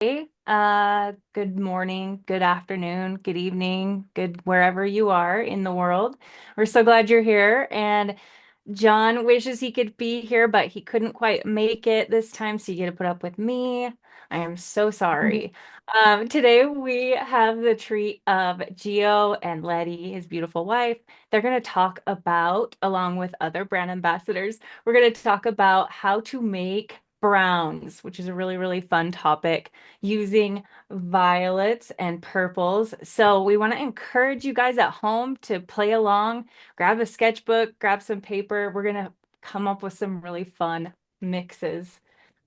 Good morning, good afternoon, good evening, good wherever you are in the world. We're so glad you're here. And John wishes he could be here, but he couldn't quite make it this time, so you get to put up with me. I am so sorry. Today we have the treat of Gio and Letty, his beautiful wife. They're going to talk about, along with other brand ambassadors, we're going to talk about how to make browns, which is a really, really fun topic using violets and purples. So we want to encourage you guys at home to play along, grab a sketchbook, grab some paper. We're going to come up with some really fun mixes.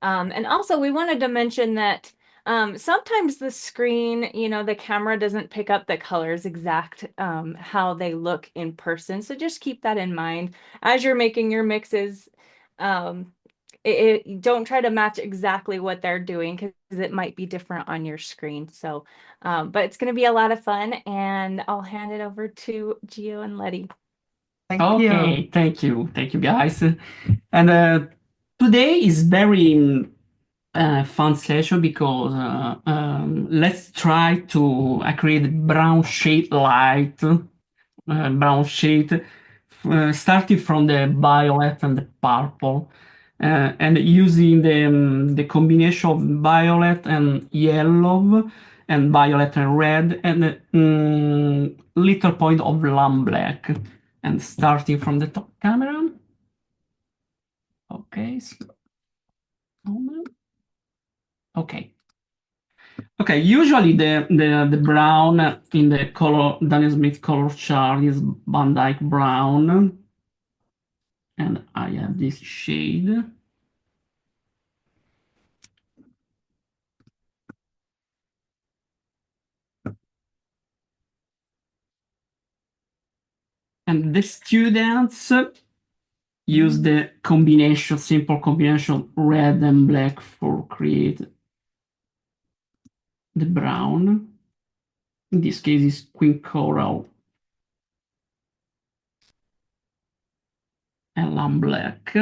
And also, we wanted to mention that sometimes the screen, the camera doesn't pick up the colors exact how they look in person. So just keep that in mind as you're making your mixes. Um, don't try to match exactly what they're doing because it might be different on your screen. So, but it's going to be a lot of fun, and I'll hand it over to Gio and Letty. Thank Okay, you. thank you guys. And today is very fun session because let's try to create brown shade light, brown shade, starting from the violet and the purple, and using the combination of violet and yellow and violet and red and little point of lamp black. And starting from the top camera. Okay. Okay. Okay. Usually the brown in the color Daniel Smith color chart is Van Dyke brown, and I have this shade. And the students use the combination, simple combination red and black for create the brown. In this case, is Queen Coral and lamp black.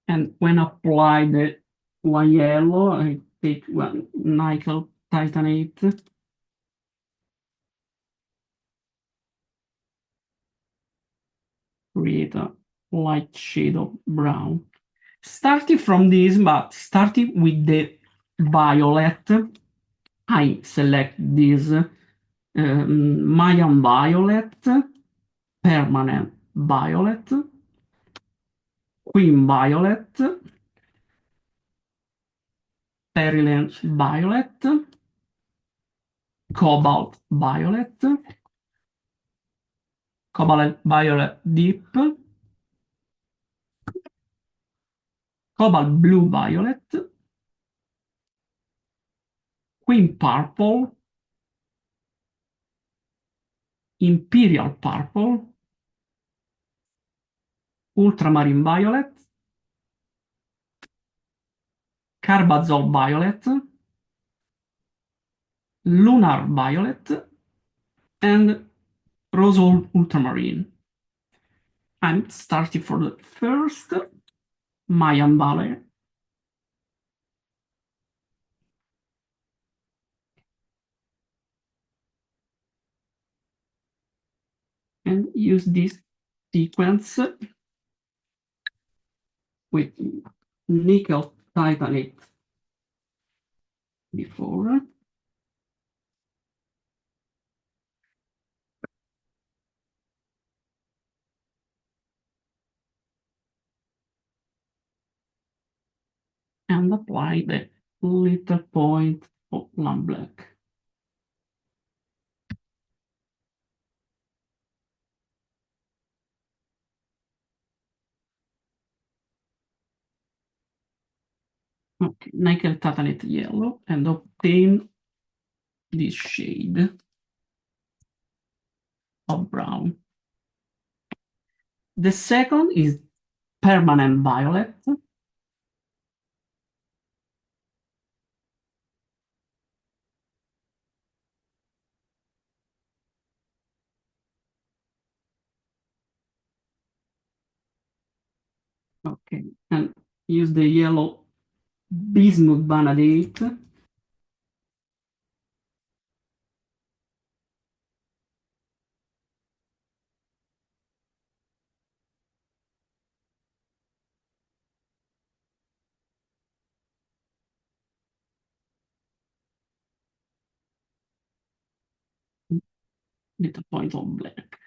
And when apply the one yellow, I take one nickel titanate, create a light shade of brown. Starting from this, but starting with the violet, I select this Mayan violet, permanent violet, queen violet, perilene violet, cobalt violet, cobalt violet deep, cobalt blue violet, queen purple, imperial purple, ultramarine violet, carbazole violet, lunar violet, and rose ultramarine. I'm starting for the first Mayan violet. And use this sequence with nickel titanate before. And apply the little point of lamp black. Okay, nickel titanate yellow and obtain this shade of brown. The second is permanent violet. Okay, and use the yellow bismuth vanadate, little point of black.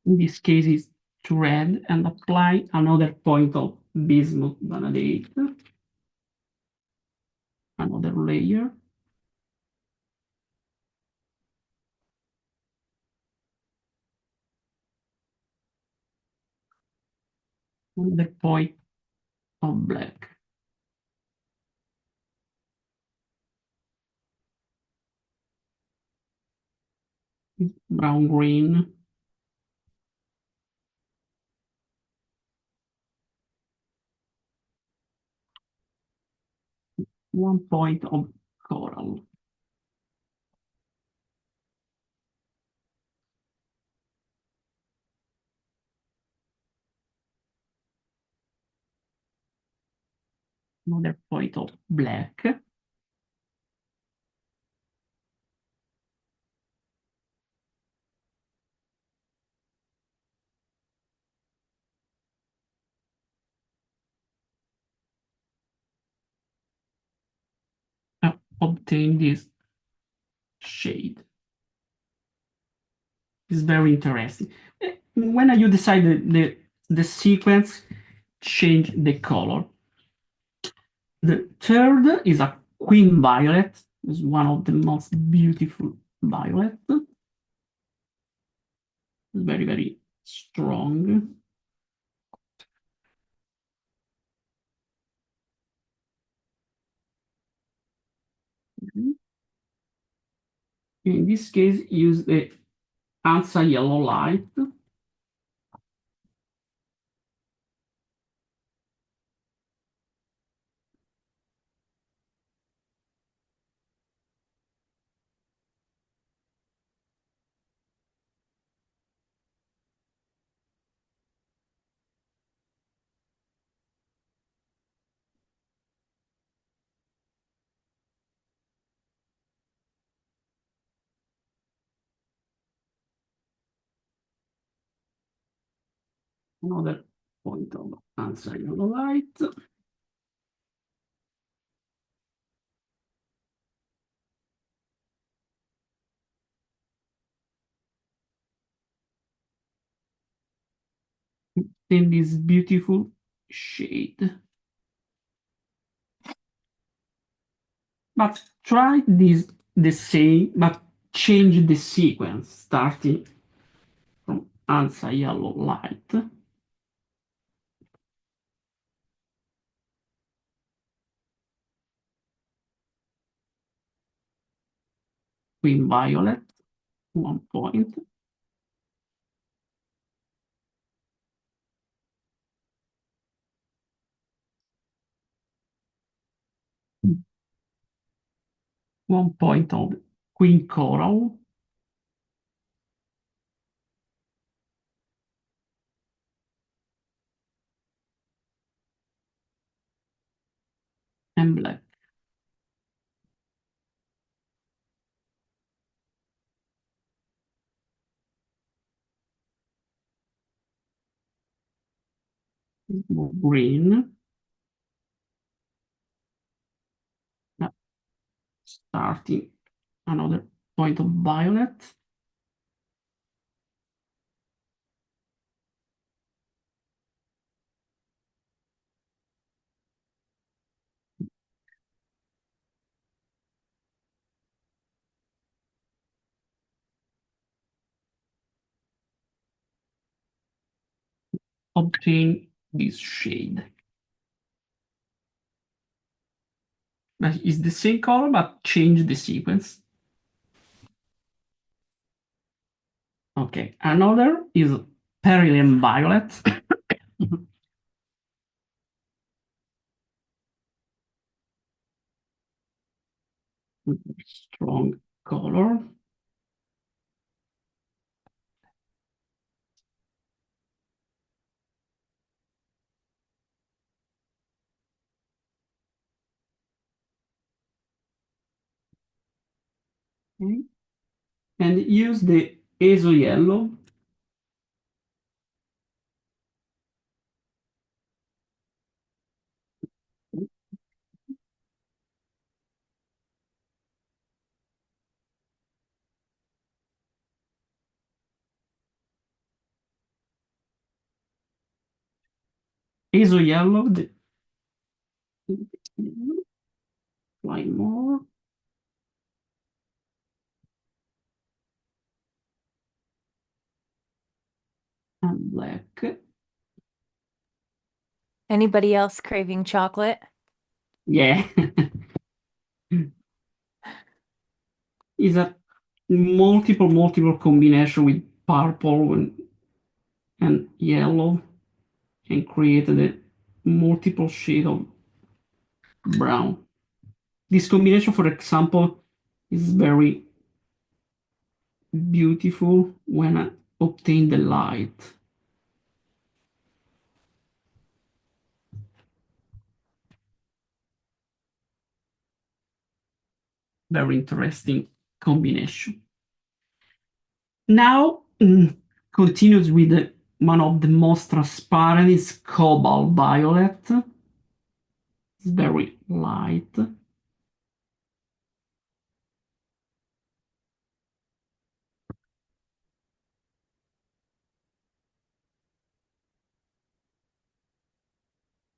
In this case, it's to red, and apply another point of bismuth vanadate, another layer, another point of black. Brown green, one point of coral. Another point of black, obtain this shade. It's very interesting. When you decide the sequence, change the color. The third is a queen violet. It's one of the most beautiful violet. It's very, very strong. In this case, use the answer yellow light. Another point of answer yellow light. Then this beautiful shade. But try this the same, but change the sequence, starting from answer yellow light, queen violet, one point, one point of queen coral, and black. Green, starting another point of violet, obtain this shade. But it's the same color, but change the sequence. Okay, another is perylene violet. Strong color. Okay. And use the ESO yellow. ESO yellow, apply more, and black. Anybody else craving chocolate? Yeah. Is a multiple combination with purple and yellow and created a multiple shade of brown. This combination, for example, is very beautiful when I obtain the light. Very interesting combination. Now, continues with one of the most transparent is cobalt violet. It's very light.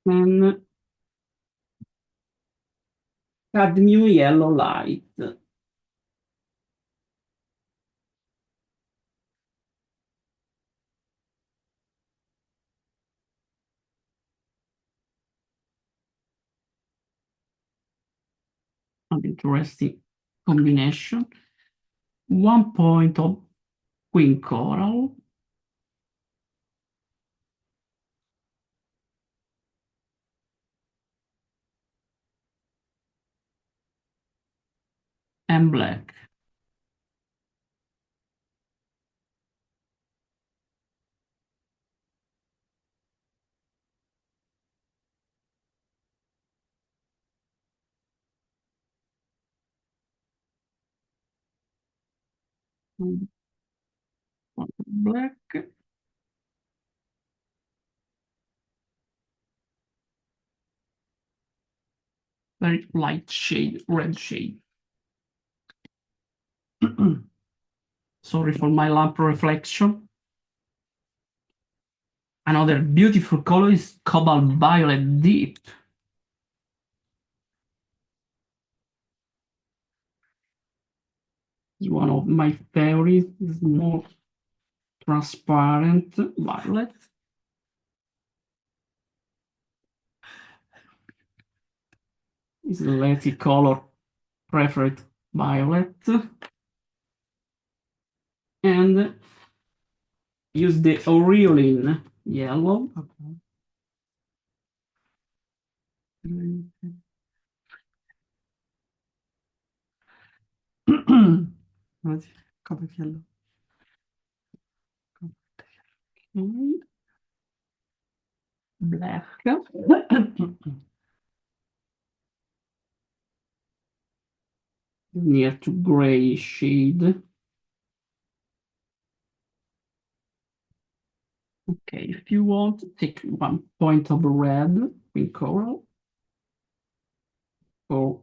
And cadmium yellow light. An interesting combination. 1 point of queen coral and black. Black, very light shade, red shade. Sorry for my lamp reflection. Another beautiful color is cobalt violet deep. It's one of my favorites. It's more transparent violet. It's the Letty color preferred violet. And use the Aurelian yellow. Black. Near to gray shade. Okay, if you want, take 1 point of red in coral, or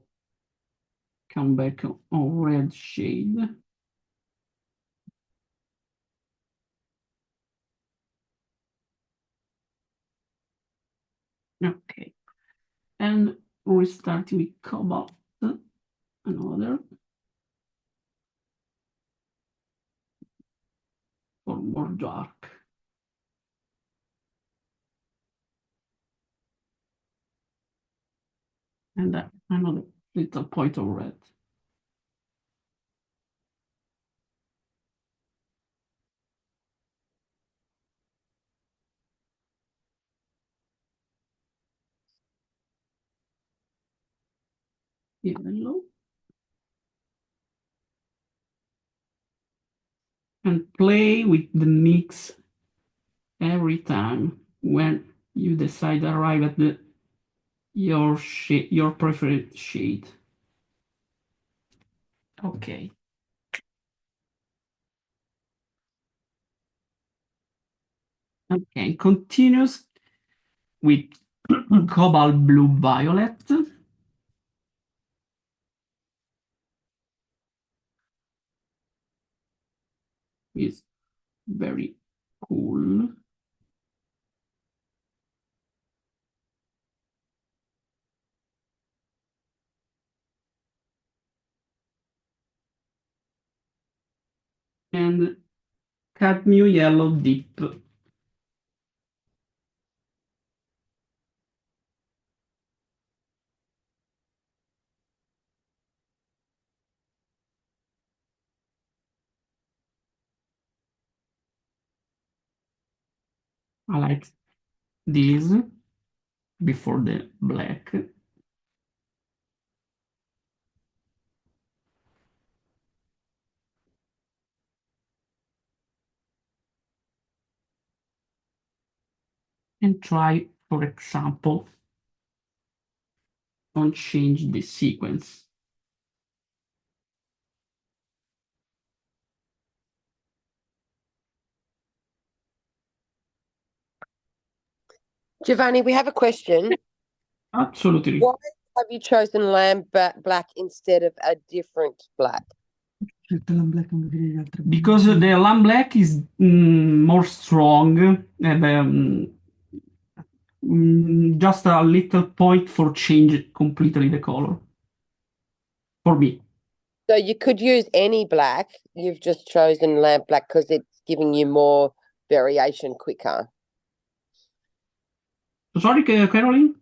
come back on red shade. Okay, and restart with cobalt, another, for more dark. And another little point of red. Yellow. and play with the mix every time when you decide to arrive at your preferred shade. Okay. Okay. Continues with cobalt blue violet. Is very cool. And cadmium yellow dip. I like this before the black. And try, for example, on change the sequence. Giovanni, we have a question. Absolutely. Why have you chosen black instead of a different black? Because the lamb black is more strong and just a little point for change completely the color for me. So you could use any black. You've just chosen lamp black because it's giving you more variation quicker. Sorry, Caroline?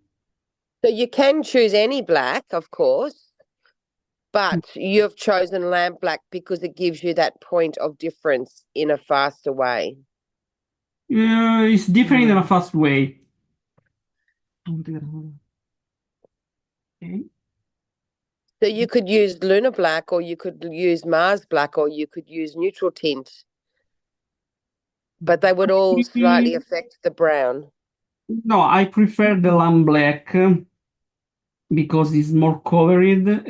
So you can choose any black, of course, but you've chosen lamp black because it gives you that point of difference in a faster way. It's different in a fast way. Okay. So you could use lunar black, or you could use Mars black, or you could use neutral tint, but they would all slightly affect the brown. No, I prefer the lamb black because it's more covered.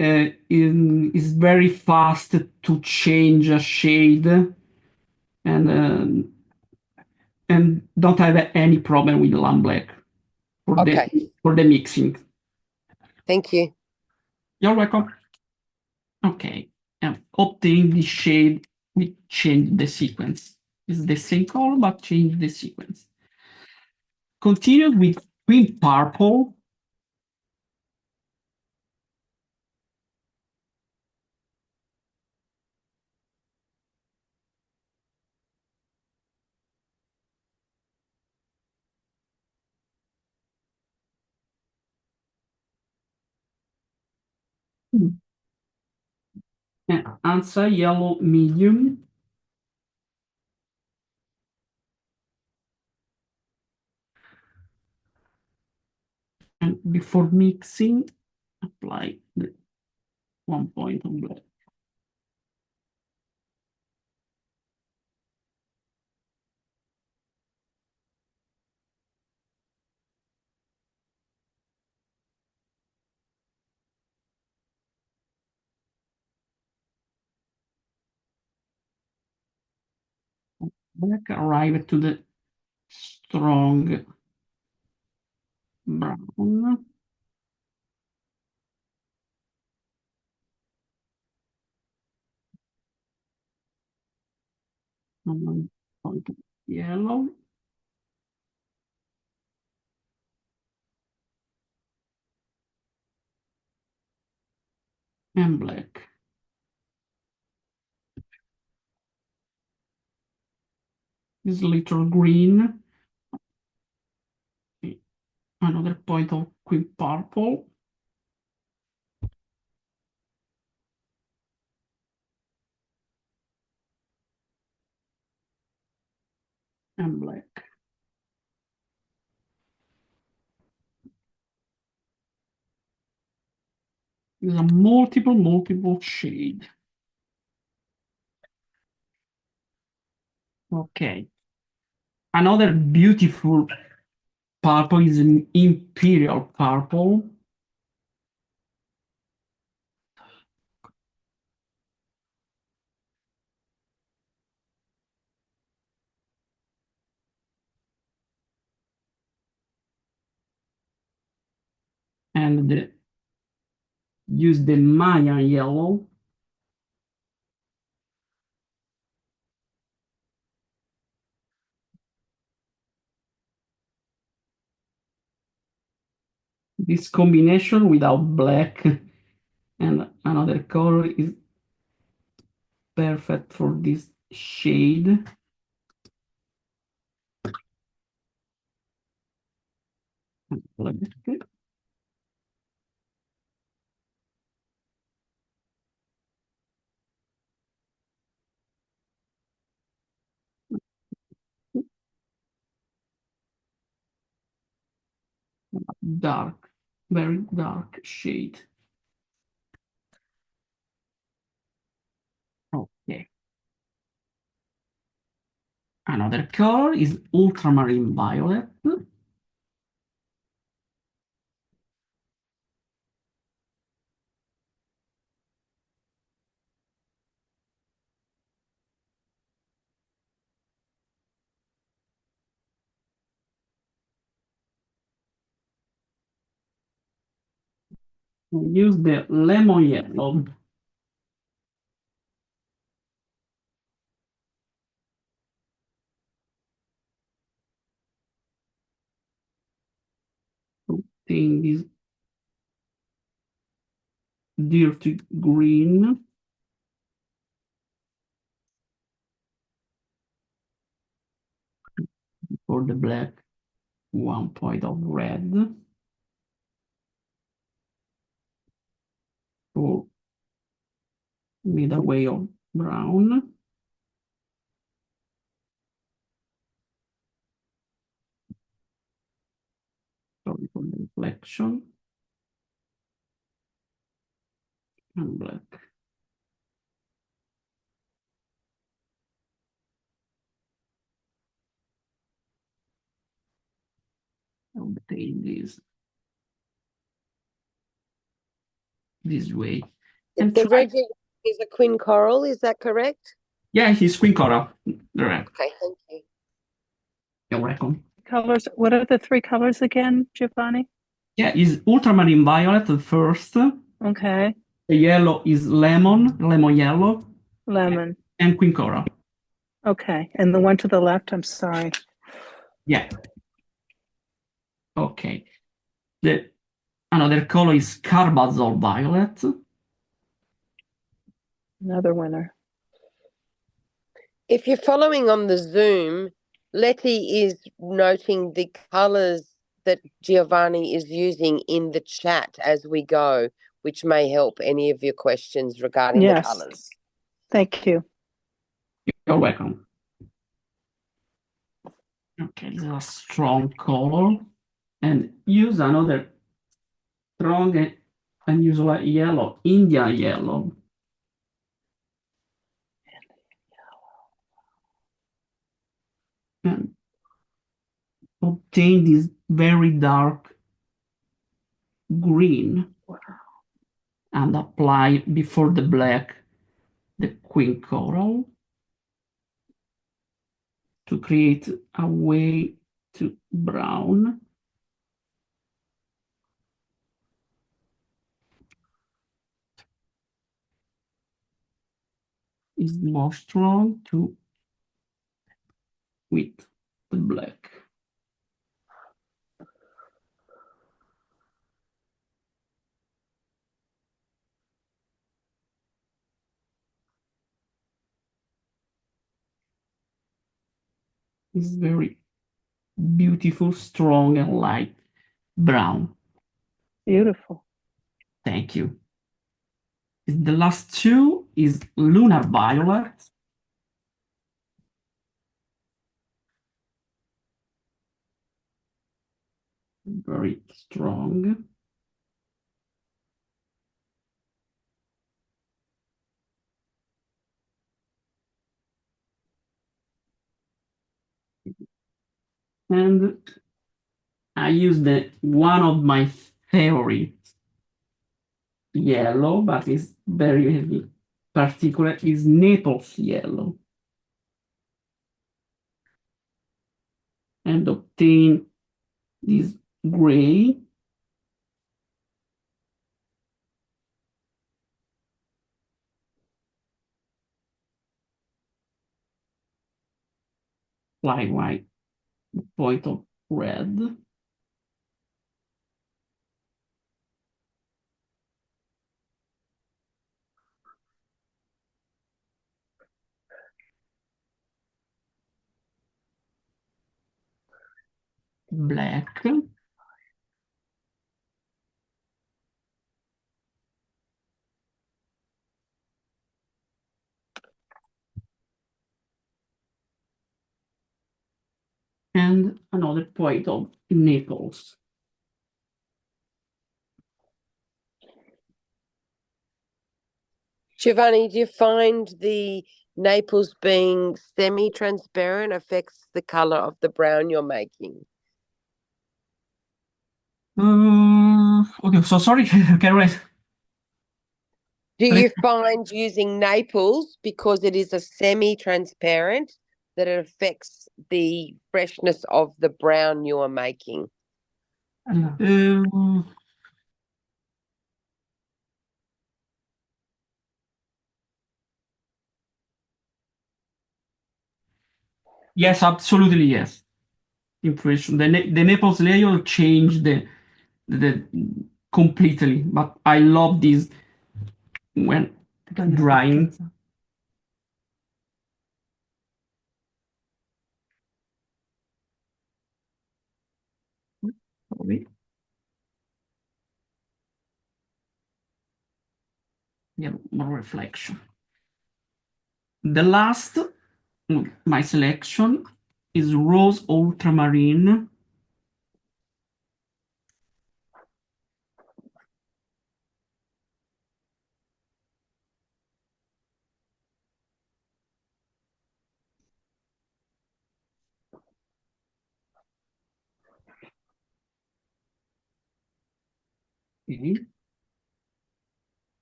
It's very fast to change a shade and don't have any problem with lamb black Okay, for the mixing. thank you. You're welcome. Okay, and obtain the shade, we change the sequence. It's the same color, but change the sequence. Continue with green purple. And answer yellow medium. And before mixing, apply the 1 point of black. Black arrive to the strong brown. And 1 point of yellow. And black. This little green. Another point of quick purple. And black. There's a multiple shade. Okay. Another beautiful purple is an imperial purple. And use the Maya yellow. This combination without black and another color is perfect for this shade. Black. Dark, very dark shade. Okay. Another color is ultramarine violet. Use the lemon yellow. Obtain this dirty green for the black. 1 point of red for middle way of brown. Sorry for the reflection. And black. Obtain this way. And The try. red is a queen coral, is that correct? Yeah, he's queen coral. Right. Okay, thank you. You're welcome. Colors. What are the three colors again, Giovanni? Yeah, is ultramarine violet the first. Okay. The yellow is lemon yellow, Lemon. and queen coral. Okay. And the one to the left, I'm sorry. Yeah. Okay. Another color is carbazole violet. Another winner. If you're following on the Zoom, Letty is noting the colors that Giovanni is using in the chat as we go, which may help any of your questions regarding the Yes. colors. Thank you. You're welcome. Okay, this is a strong color. And use another strong and unusual yellow, India yellow. And obtain this very dark green and apply before the black the queen coral to create a way to brown. Is more strong to with the black. It's very beautiful, strong, and light brown. Beautiful. Thank you. The last two is lunar violet. Very strong. And I use the one of my favorite yellow, but it's very particular, is Naples yellow. And obtain this gray. Apply white point of red. Black. And another point of Naples. Giovanni, do you find the Naples being semi-transparent affects the color of the brown you're making? Okay, so sorry, can I Do please? you find using Naples, because it is a semi-transparent, that it affects the freshness of the brown you are making? Yes, absolutely yes. Impression. The Naples layer changed the completely, but I love this when drying. Sorry. Yeah, more reflection. The last, my selection is rose ultramarine. Okay.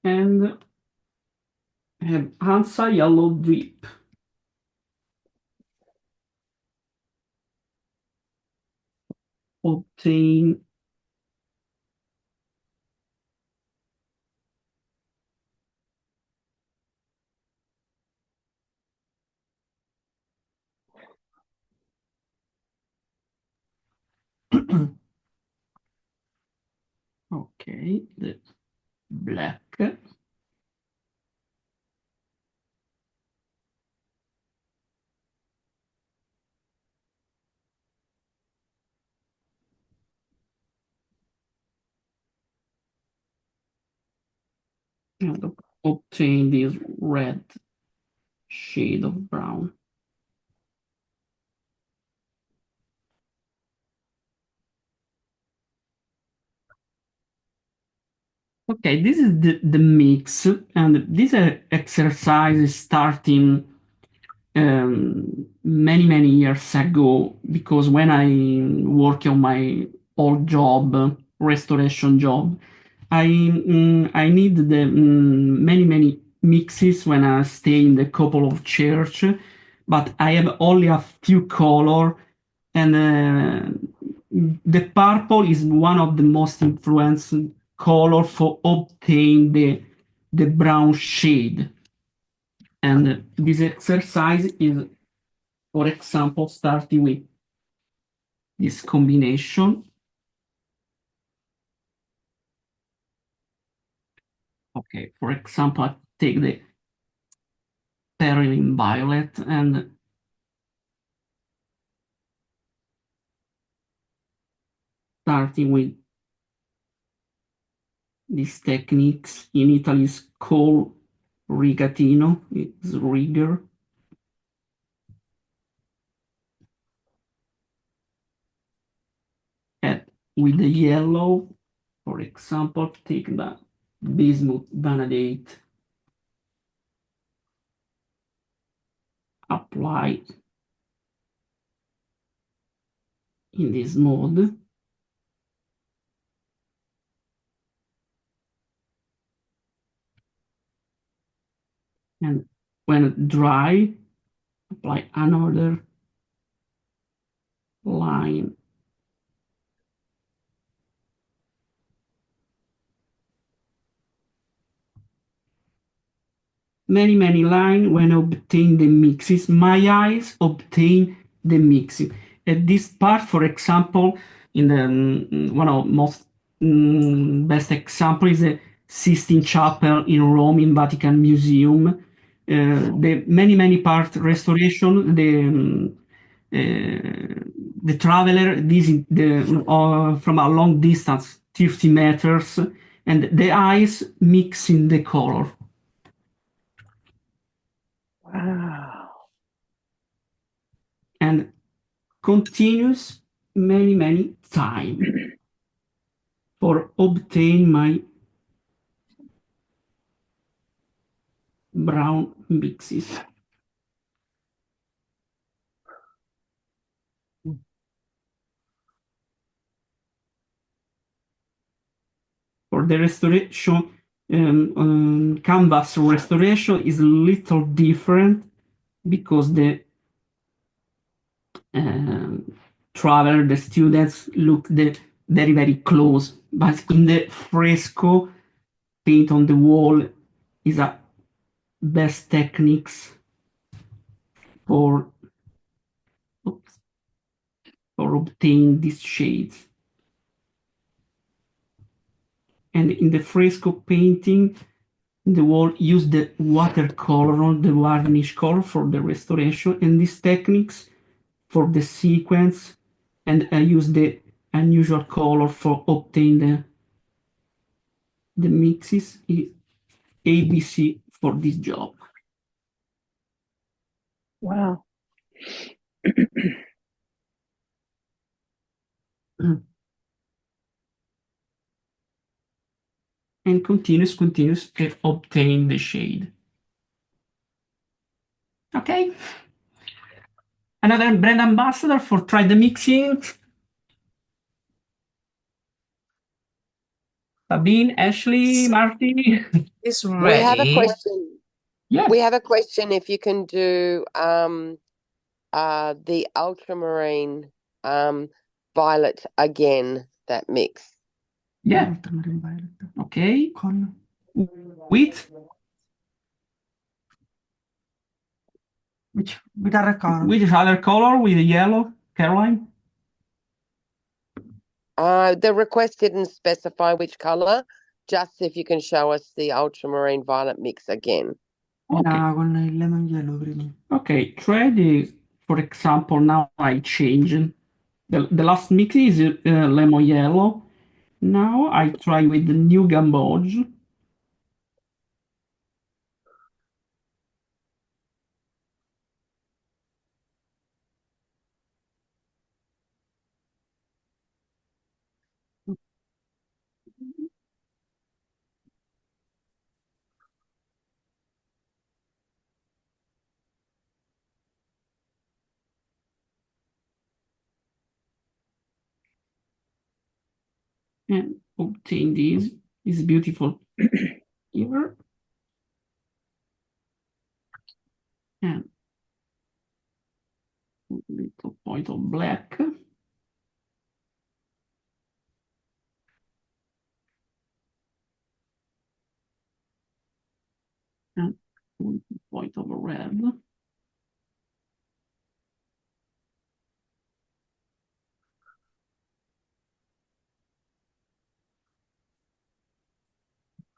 And have Hansa yellow drip. Obtain okay, the black. And obtain this red shade of brown. Okay, this is the mix, and this exercise is starting many years ago, because when I work on my old job, restoration job, I need the many mixes when I stay in the couple of church, but I have only a few color, and the purple is one of the most influenced color for obtain the brown shade. And this exercise is, for example, starting with this combination. Okay, for example, I take the perylene violet and starting with these techniques. In Italy is called rigatino, it's rigger. And with the yellow, for example, take the bismuth vanadate, apply in this mode. And when dry, apply another line. Many lines when obtain the mixes. My eyes obtain the mixes. At this part, for example, in the one of most best example is the Sistine Chapel in Rome in Vatican Museum. The many part restoration, the traveler from a long distance, 30 meters, and the eyes mixing the color. Wow. And continues many time for obtain my brown mixes. For the restoration, canvas restoration is a little different because the traveler, the students look very close, but in the fresco, paint on the wall is a best techniques for obtain these shades. And in the fresco painting, the wall use the watercolor, the varnish color for the restoration, and these techniques for the sequence, and I use the unusual color for obtain the mixes is ABC for this job. Wow. And continues to obtain the shade. Okay. Another brand ambassador for try the mixing. Sabine, Ashley, Marty. It's We have a ready. question. Yeah. We have a question if you can do the ultramarine violet again, that mix. Yeah. Okay. With Which other color? which other color? With the yellow, Caroline? The request didn't specify which color, just if you can show us the ultramarine violet mix again. Okay. Con il lemon yellow prima. Okay, try the, for example, now I change. The last mix is lemon yellow. Now I try with the new gamboge. And obtain this. It's beautiful here. And a little point of black. And a little point of red.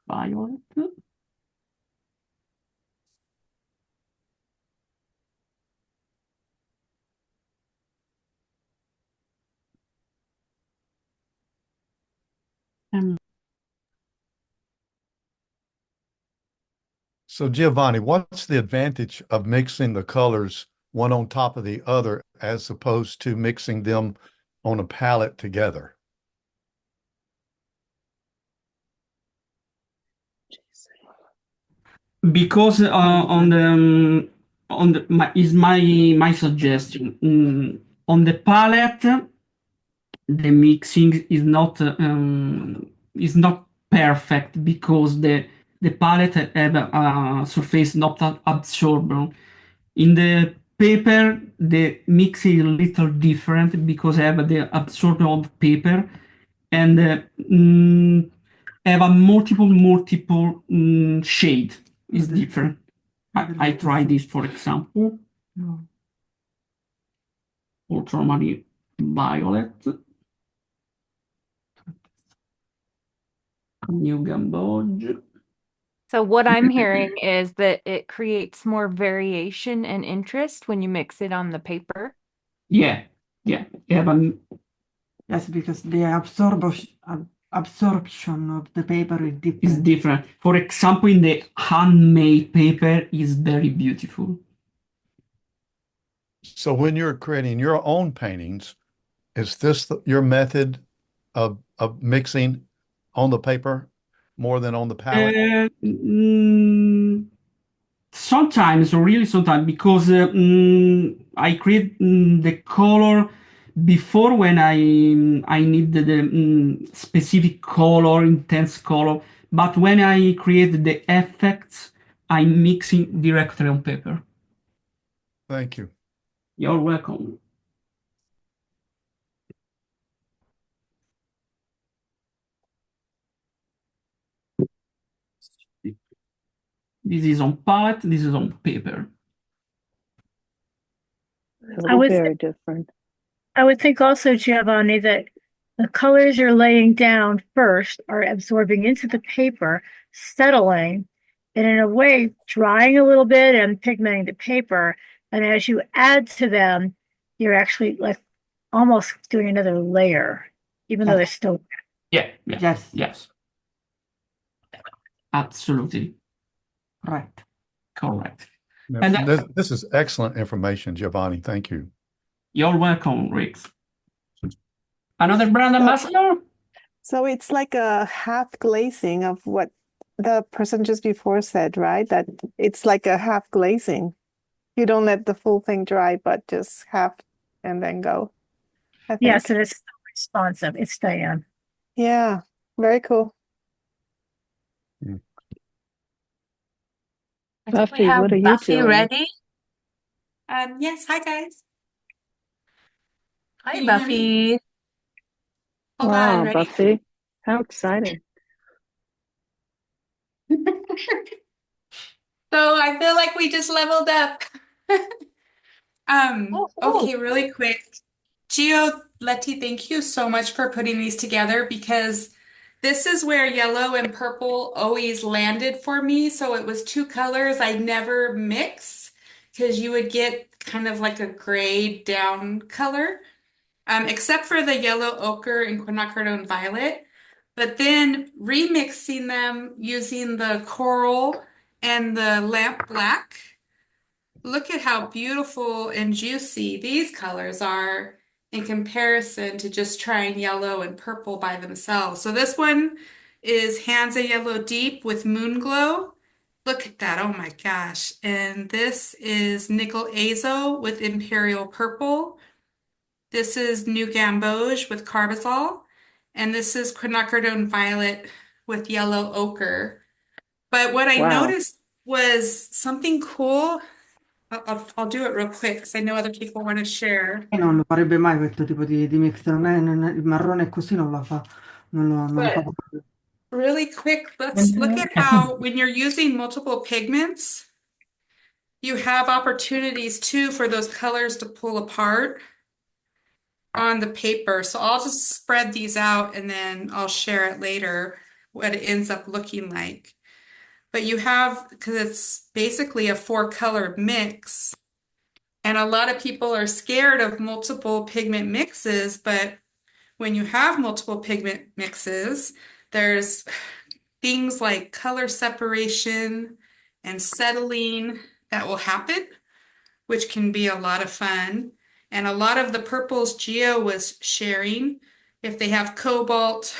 Violet. And So Giovanni, what's the advantage of mixing the colors one on top of the other as opposed to mixing them on a palette together? because on the my suggestion on the palette the mixing is not perfect because the palette have a surface not absorbent. In the paper, the mix is a little different because I have the absorption of paper and have a multiple shade is different. I try this for example, No. ultramarine violet, new gamboge. So what I'm hearing is that it creates more variation and interest when you mix it on the paper. Yeah, yeah, have a Yes, because the absorption of the paper is is different. different. For example, in the handmade paper is very beautiful. So when you're creating your own paintings, is this your method of mixing on the paper more than on the palette? Sometimes, really sometimes, because I create the color before when I need the specific color, intense color. But when I create the effects, I'm mixing directly on paper. Thank you. You're welcome. This is on palette, this is on paper. They look very different. I would think also, Giovanni, that the colors you're laying down first are absorbing into the paper, settling, and in a way, drying a little bit and pigmenting the paper. And as you add to them, you're actually like almost doing another layer, even though they're still. Yeah, Yes, yes. Absolutely right. correct. Now, And this is excellent information, Giovanni. Thank you. you're welcome, Rick. Another brand ambassador? So it's like a half glazing of what the person just before said, right? That it's like a half glazing. You don't let the full thing dry, but just half and then go. I think. Yes, and it's still responsive. It's Diane. Yeah, very cool. I think we Buffy, have what are you Buffy doing? ready. Yes, hi guys. Hi, Can you hear me? Buffy. Hold Wow, on, ready? Buffy. How exciting. So I feel like we just leveled up. Oh, Okay, really quick. Gio, Letty, thank you so much for putting these together because this is where yellow and purple always landed for me. So it was two colors I never mix because you would get kind of like a grayed down color, except for the yellow ochre and quinacridone violet. But then remixing them using the coral and the lamp black. Look at how beautiful and juicy these colors are in comparison to just trying yellow and purple by themselves. So this one is Hansa Yellow Deep with Moon Glow. Look at that. Oh my gosh. And this is Nickel Azo with Imperial Purple. This is New Gamboge with Carbazole. And this is Quinacridone Violet with Yellow Ochre. But what I Wow. noticed was something cool. I'll do it real quick because I know other people want to share. E non lo farebbe mai questo tipo di mix, il marrone così non la fa, non lo fa But proprio. really quick, let's look at how when you're using multiple pigments, you have opportunities too for those colors to pull apart on the paper. So I'll just spread these out and then I'll share it later what it ends up looking like. But you have, because it's basically a four-color mix, and a lot of people are scared of multiple pigment mixes, but when you have multiple pigment mixes, there's things like color separation and settling that will happen, which can be a lot of fun. And a lot of the purples Gio was sharing, if they have cobalt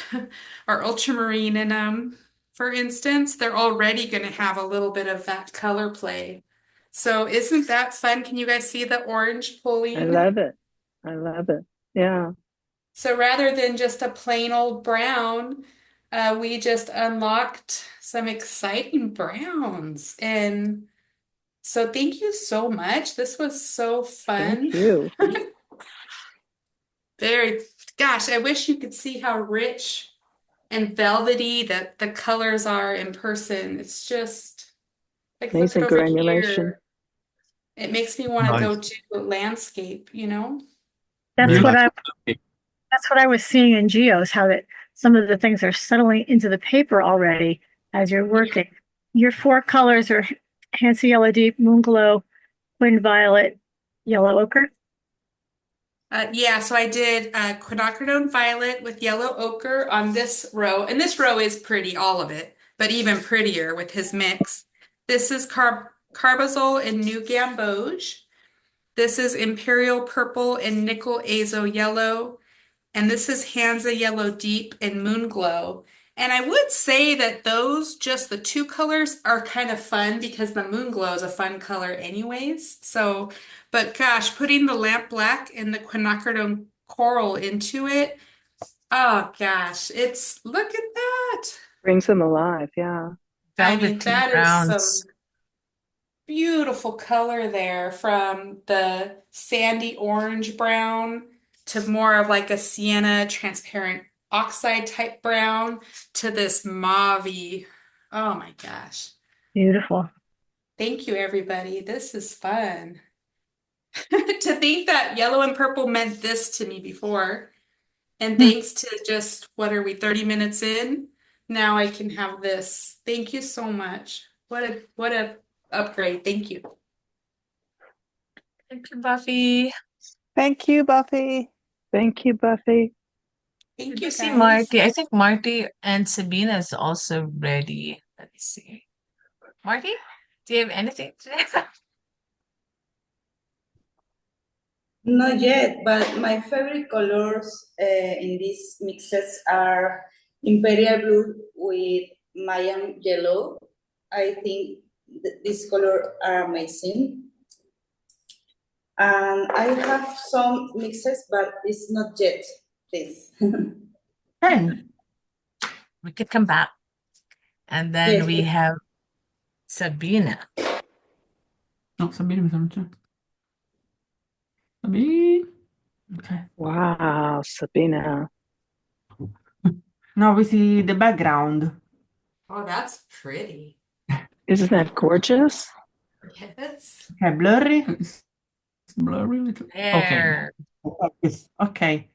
or ultramarine in them, for instance, they're already going to have a little bit of that color play. So isn't that fun? Can you guys see the orange I pulling? love it. I love it. Yeah. So rather than just a plain old brown, we just unlocked some exciting browns. And so thank you so much. This was so Thank fun. you. Very, gosh, I wish you could see how rich and velvety that the colors are in person. It's just like, look Amazing over granulation. here. It makes me want to go Nice. to a landscape, you know? That's Very what nice. that's what I was seeing in Geos, how that some of the things are settling into the paper already as you're working. Your four colors are Hansa Yellow Deep, Moon Glow, Twin Violet, Yellow Ochre. Yeah, so I did quinacridone violet with yellow ochre on this row. And this row is pretty, all of it, but even prettier with his mix. This is carbazole and new gamboge. This is imperial purple and nickel azo yellow. And this is Hansa Yellow Deep and Moon Glow. And I would say that those, just the two colors, are kind of fun because the Moon Glow is a fun color anyways. So, but gosh, putting the lamp black and the quinacridone coral into it, oh gosh, it's, look at that. Brings them alive, yeah. I mean, Velvety that is some browns. beautiful color there, from the sandy orange brown to more of like a sienna transparent oxide type brown to this mauve. Oh my gosh. Beautiful. Thank you, everybody. This is fun. To think that yellow and purple meant this to me before. And thanks to just, what are we, 30 minutes in? Now I can have this. Thank you so much. What a upgrade. Thank you. Thank you, Buffy. Thank you, Buffy. Thank you, Buffy. Thank Did you, you see guys. Marty? I think Marty and Sabina is also ready. Let's see. Marty, do you have anything to say? Not yet, but my favorite colors in these mixes are Imperial Blue with Mayan Yellow. I think these colors are amazing. And I have some mixes, but it's not yet, please. Okay. We could come back. And then Yes, we please. have Sabina. No, Sabine mi sa non c'è. Sabine. Okay. Wow, Sabina. Now we see the background. Oh, that's pretty. Isn't that gorgeous? Yes. Okay, blurry. It's blurry little. Okay. There. Yes. Okay.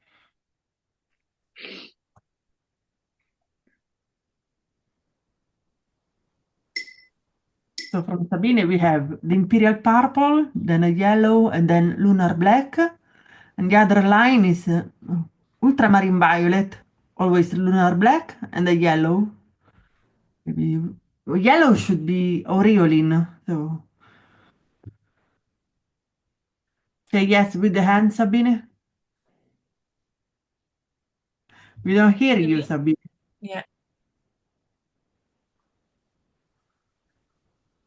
So from Sabine we have the Imperial Purple, then a yellow, and then Lunar Black. And the other line is Ultramarine Violet, always Lunar Black, and a yellow. Maybe yellow should be Aureolin. So say yes with the hand, Sabine. We don't hear you, Sabine. Yeah.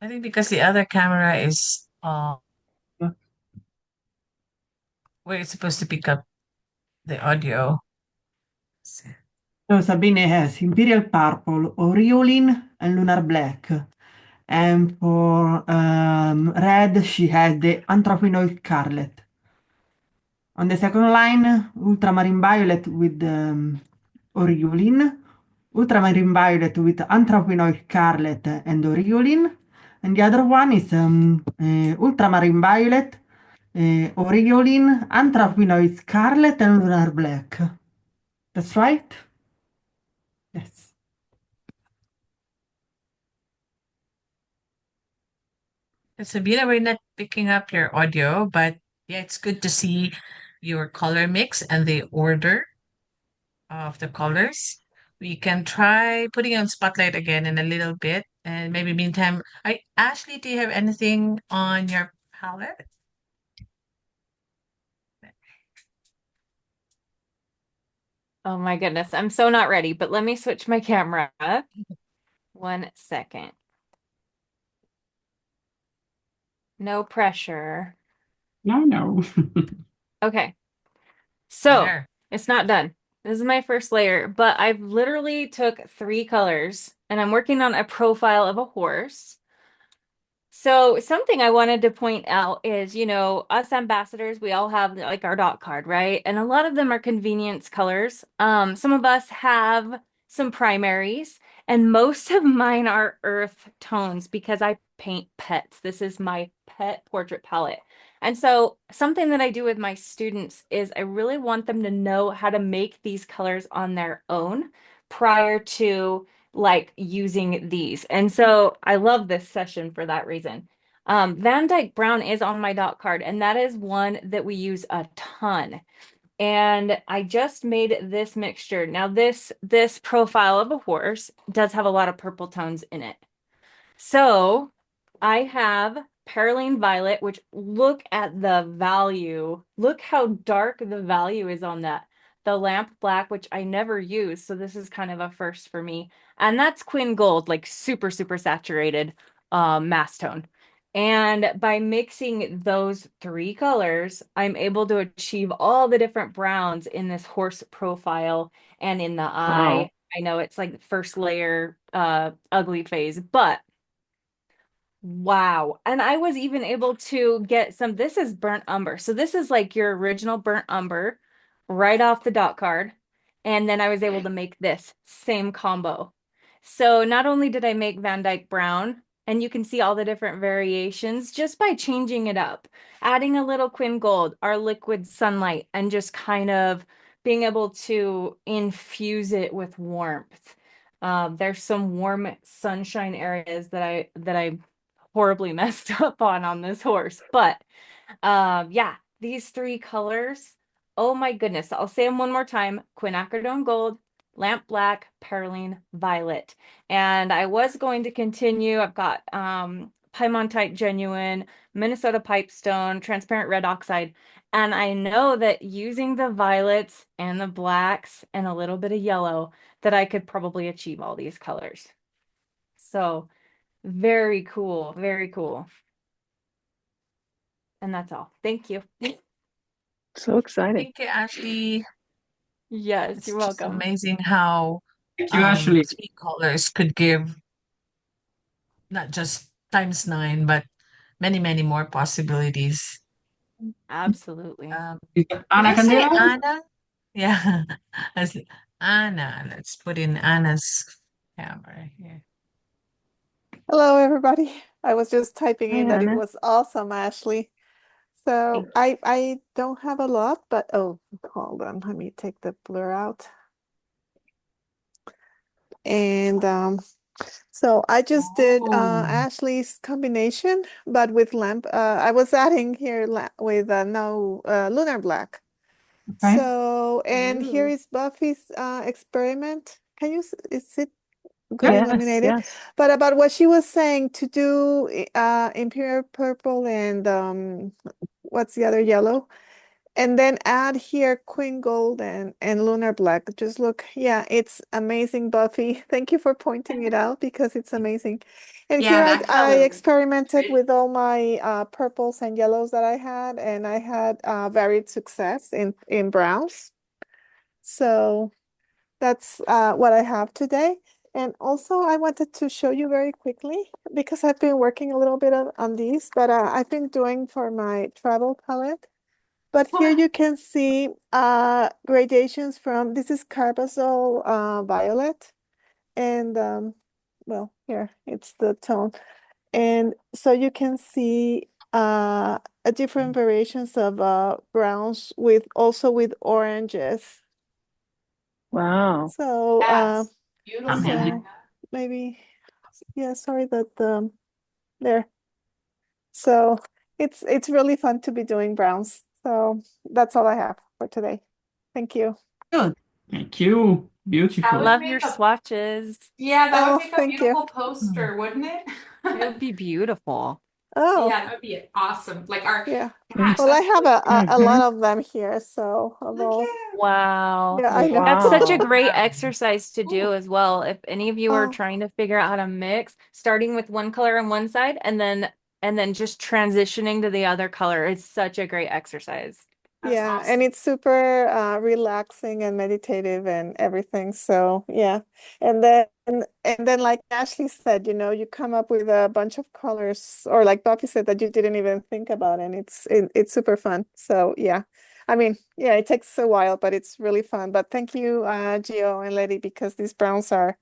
I think because the other camera is where it's supposed to pick up the audio. So Sabine has Imperial Purple, Aureolin, and Lunar Black. And for red, she has the Anthraquinoid Scarlet. On the second line, Ultramarine Violet with Aureolin, Ultramarine Violet with Anthraquinoid Scarlet and Aureolin. And the other one is Ultramarine Violet, Aureolin, Anthraquinoid Scarlet, and Lunar Black. That's right? Yes. Sabina, we're not picking up your audio, but yeah, it's good to see your color mix and the order of the colors. We can try putting on spotlight again in a little bit, and maybe meantime, Ashley, do you have anything on your palette? Oh my goodness, I'm so not ready, but let me switch my camera. 1 second. No pressure. No. Okay. So There. It's not done. This is my first layer, but I've literally took 3 colors and I'm working on a profile of a horse. So something I wanted to point out is, us ambassadors, we all have like our dot card, right? And a lot of them are convenience colors. Some of us have some primaries, and most of mine are earth tones because I paint pets. This is my pet portrait palette. And so something that I do with my students is I really want them to know how to make these colors on their own prior to like using these. And so I love this session for that reason. Van Dyke Brown is on my dot card, and that is one that we use a ton. And I just made this mixture. Now this profile of a horse does have a lot of purple tones in it. So I have Perylene Violet, which look at the value. Look how dark the value is on that. The Lamp Black, which I never use, so this is kind of a first for me. And that's Quinn Gold, like super, super saturated mass tone. And by mixing those 3 colors, I'm able to achieve all the different browns in this horse profile and in the Wow. eye. I know it's like the first layer ugly phase, but wow. And I was even able to get some, this is burnt umber. So this is like your original burnt umber right off the dot card. And then I was able to make this same combo. So not only did I make Van Dyke Brown, and you can see all the different variations just by changing it up, adding a little Quinn Gold, our liquid sunlight, and just kind of being able to infuse it with warmth. There's some warm sunshine areas that I horribly messed up on this horse. But yeah, these 3 colors. Oh my goodness. I'll say them one more time. Quinacridone Gold, Lamp Black, Perylene Violet. And I was going to continue. I've got Piemontite Genuine, Minnesota Pipestone, Transparent Red Oxide. And I know that using the violets and the blacks and a little bit of yellow, that I could probably achieve all these colors. So very cool. Very cool. And that's all. Thank you. So exciting. Thank you, Ashley. Yes, It's you're just welcome. amazing how Thank you, Ashley. 3 colors could give not just times 9, but many, many more possibilities. Absolutely. Is that Did Ana I say Candela? Anna? Yeah, I said Anna. Let's put in Anna's camera here. Hello, everybody. I was just typing Hi, in that it Anna. was awesome, Ashley. So I don't have a lot, but oh, hold on. Let me take the blur out. And so I just did Ashley's combination, but with lamp. I was adding here with no lunar black. Okay. So and here Ooh. is Buffy's experiment. Can you is it good Yes, illuminated? yes. But about what she was saying to do Imperial Purple and what's the other yellow? And then add here Queen Gold and Lunar Black. Just look, yeah, it's amazing, Buffy. Thank you for pointing it out because it's amazing. And Yeah, here that I color was experimented great. with all my purples and yellows that I had, and I had varied success in browns. So that's what I have today. And also, I wanted to show you very quickly because I've been working a little bit on these, but I've been doing for my travel palette. But here you can see gradations from, this is Carbazole Violet. And well, here, it's the tone. And so you can see a different variations of browns with also with oranges. Wow. So That's beautiful. so maybe, yeah, sorry that there. So it's really fun to be doing browns. So that's all I have for today. Thank you. Good. Thank you. That Beautiful. would Love make your a swatches. yeah, that would Oh, make a thank you. beautiful poster, wouldn't it? It would be beautiful. Oh, Yeah, that would be awesome. Like our yeah. gosh, Well, I that's have a Mhm. lot of them here, so look although at Wow. yeah, I know. That's such a Wow. great yeah. exercise to do Ooh, as well. If any of you are Oh, trying to figure out how to mix, starting with one color on one side and then just transitioning to the other color is such a great exercise. Yeah, awesome. and it's super relaxing and meditative and everything. So yeah. And then like Ashley said, you come up with a bunch of colors, or like Buffy said, that you didn't even think about, and it's super fun. So yeah. I mean, yeah, it takes a while, but it's really fun. But thank you, Gio and Letty, because these browns are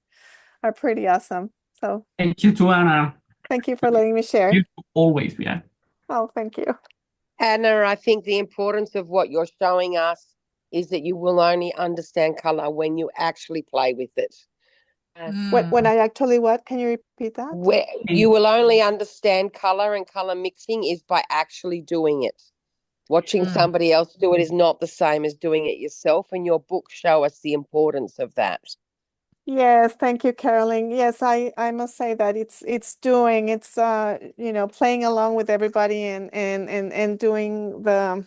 pretty awesome. So Thank you to Anna. thank you for letting me share. You always, yeah. Oh, thank you. Anna, I think the importance of what you're showing us is that you will only understand color when you actually play with it. When I actually what? Can you repeat that? Where you will only understand color and color mixing is by actually doing it. Watching somebody else do it is not the same as doing it yourself, and your books show us the importance of that. Yes, thank you, Caroline. Yes, I must say that it's doing it's playing along with everybody and doing the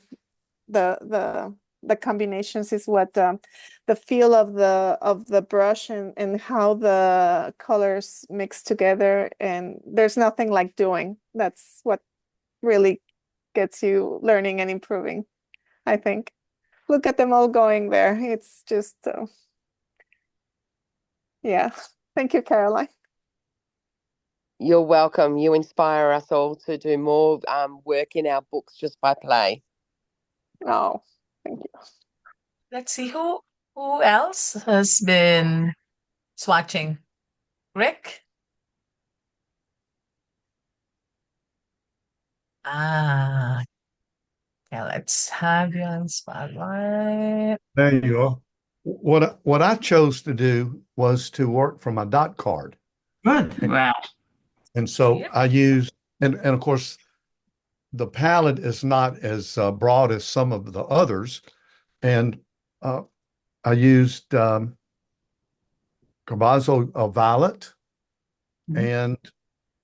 combinations is what the feel of the brush and how the colors mix together, and there's nothing like doing. That's what really gets you learning and improving, I think. Look at them all going there. It's just yeah. Thank you, Caroline. You're welcome. You inspire us all to do more work in our books just by play. Oh, thank you. Let's see who else has been swatching. Rick? Ah, yeah, let's have you on spotlight. There you are. What I chose to do was to work from a dot card. Good. Wow. And so Yep. I used, and of course, the palette is not as broad as some of the others. And uh, I used Carbozo Violet and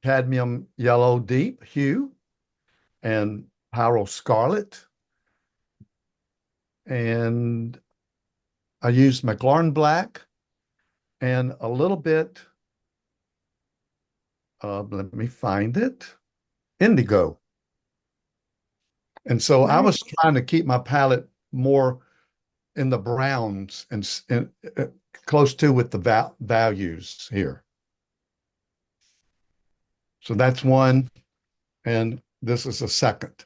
Cadmium Yellow Deep Hue and Pyro Scarlet. And I used McLaren Black and a little bit, let me find it, Indigo. And so I was trying to keep my palette more in the browns and close to with the values here. So that's one, and this is a second.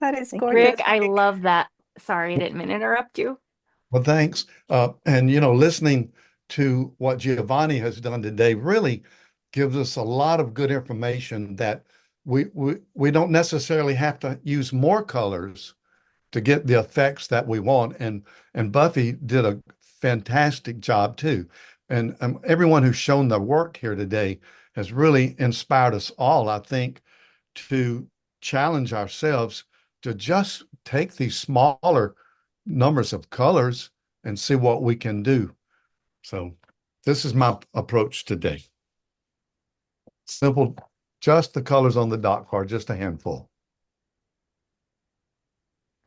That is Rick, gorgeous, I Rick. love that. Sorry, I didn't mean to interrupt you. Well, thanks. And listening to what Giovanni has done today really gives us a lot of good information that we don't necessarily have to use more colors to get the effects that we want. And Buffy did a fantastic job too. And everyone who's shown their work here today has really inspired us all, I think, to challenge ourselves to just take these smaller numbers of colors and see what we can do. So this is my approach today. Simple, just the colors on the dot card, just a handful.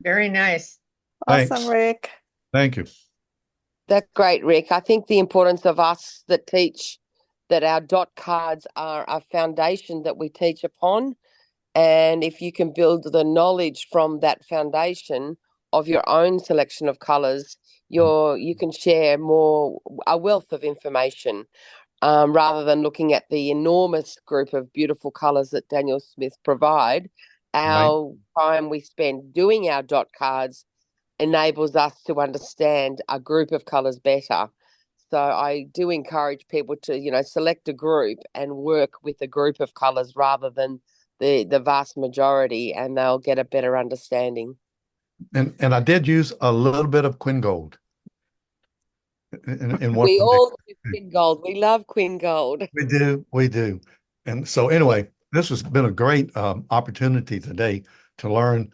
Very nice. Awesome, Thanks. Rick. Thank you. That's great, Rick. I think the importance of us that teach that our dot cards are a foundation that we teach upon. And if you can build the knowledge from that foundation of your own selection of colours, you can share a wealth of information rather than looking at the enormous group of beautiful colours that Daniel Smith provide. Our time we spend doing our dot cards enables us to understand a group of colours better. So I do encourage people to, select a group and work with a group of colours rather than the vast majority, and they'll get a better understanding. And I did use a little bit of Quinn Gold in one We of the all do Quinn Gold. We love Quinn Gold. we do. And so anyway, this has been a great opportunity today to learn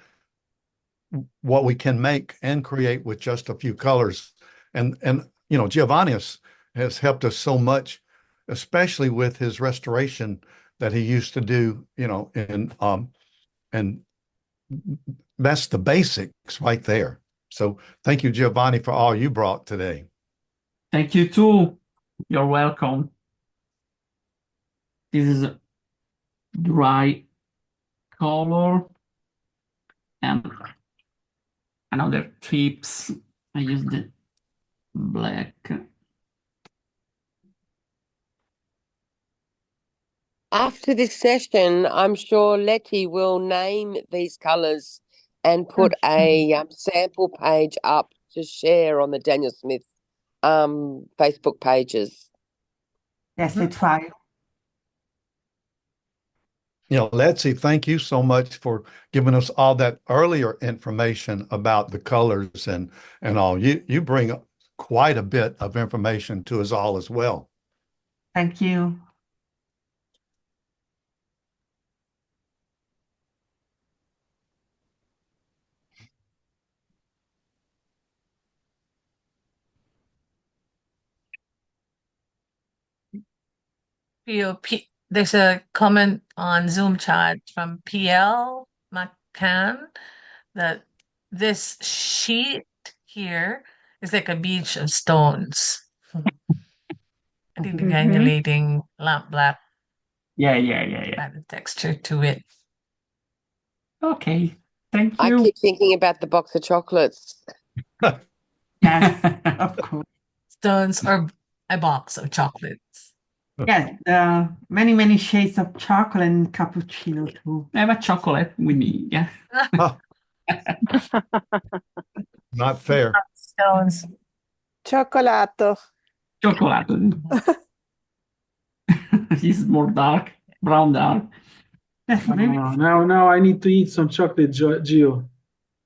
what we can make and create with just a few colors. And Giovanni has helped us so much, especially with his restoration that he used to do, and that's the basics right there. So thank you, Giovanni, for all you brought today. Thank you too. You're welcome. This is dry color and another tips. I use the black. After this session, I'm sure Letty will name these colours and put a sample page up to share on the Daniel Smith Facebook pages. Yes, I try. Letzi, thank you so much for giving us all that earlier information about the colors and all. You bring quite a bit of information to us all as well. Thank you. There's a comment on Zoom chat from PL McCann that this sheet here is like a beach of stones. I think the granulating lamp black Yeah. had the texture to it. Okay, thank I you. keep thinking about the box of chocolates. Yes, of course. Stones or a box of chocolates. Yes, many shades of chocolate and cappuccino too. I have a chocolate with me. Yeah. Not fair. Stones. Chocolato. Chocolate. He's more dark, brown dark. Maybe Now I need to eat some chocolate, Gio.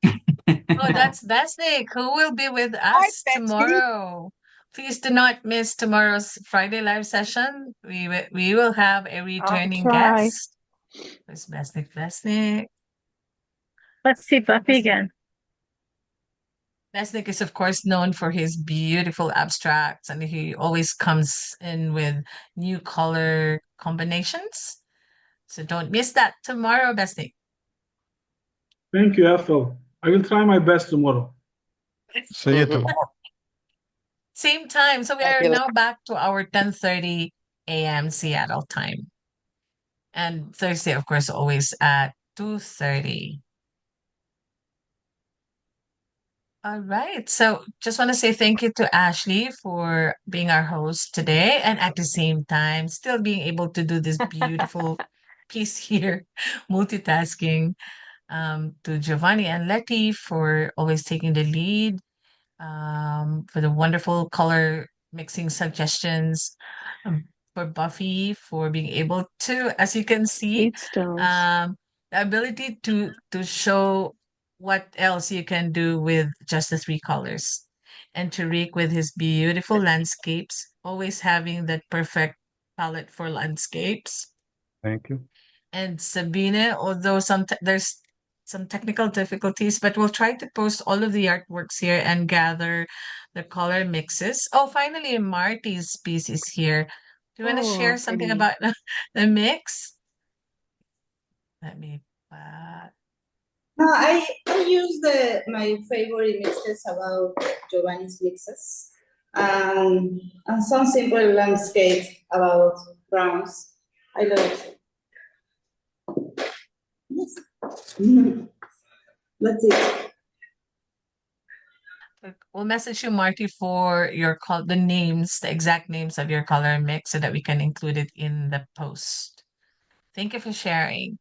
Oh, that's Besnick, who will be with us tomorrow. Please do not miss tomorrow's Friday live session. We will have a returning try. guest. It's Besnick. Let's see Buffy again. Besnick is, of course, known for his beautiful abstracts, and he always comes in with new color combinations. So don't miss that tomorrow, Besnick. Thank you, Ethel. I will try my best tomorrow. See you tomorrow. Same time. So we are now back to our 10:30 a.m. Seattle time. And Thursday, of course, always at 2:30. All right. So just want to say thank you to Ashley for being our host today, and at the same time, still being able to do this beautiful piece here, multitasking. To Giovanni and Letty for always taking the lead, for the wonderful color mixing suggestions, for Buffy for being able to, as you can see, Eight stones. the ability to show what else you can do with just the three colors. And Tariq with his beautiful landscapes, always having that perfect palette for landscapes. Thank you. And Sabine, although there's some technical difficulties, but we'll try to post all of the artworks here and gather the color mixes. Oh, finally, Marty's piece is here. Do you want to share something pretty. about the mix? Let me. No, I use my favorite mixes about Giovanni's mixes, and some simple landscapes about browns. I love it. Yes. That's it. We'll message you, Marty, for the names, the exact names of your color mix, so that we can include it in the post. Thank you for sharing.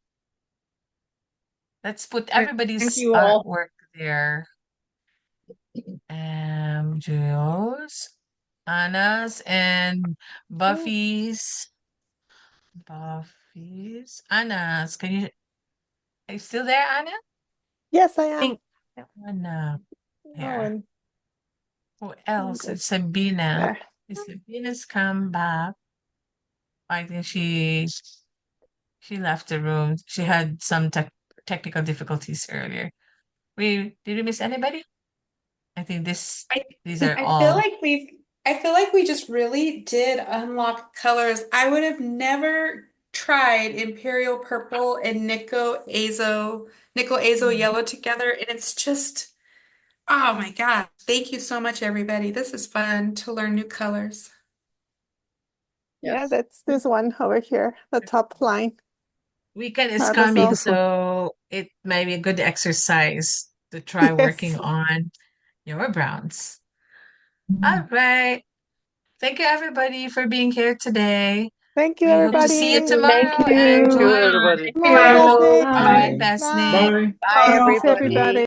Let's put everybody's you all. artwork there. Jules, Anna's, and Buffy's. Anna's. Are you still there, Anna? Yes, I am. Anna. Here. and Who else? It's Sabina. there. Sabina's come back. I think she left the room. She had some technical difficulties earlier. Did we miss anybody? I think these are I feel all. like we just really did unlock colors. I would have never tried Imperial Purple and Nickel Azo Yellow together, and it's just, oh my God. Thank you so much, everybody. This is fun to learn new colors. Yeah, that's this one over here, the top line. weekend is Oh, that's coming, awesome. so it may be a good exercise to try working Yes. on your browns. All right. Thank you, everybody, for being here today. Thank you, We hope to see you everybody. Thank tomorrow and you. Thank enjoy you, our everybody. Tomorrow, best Nick. All right, Bye. best Nick. Bye. Bye, Thanks, everybody. everybody.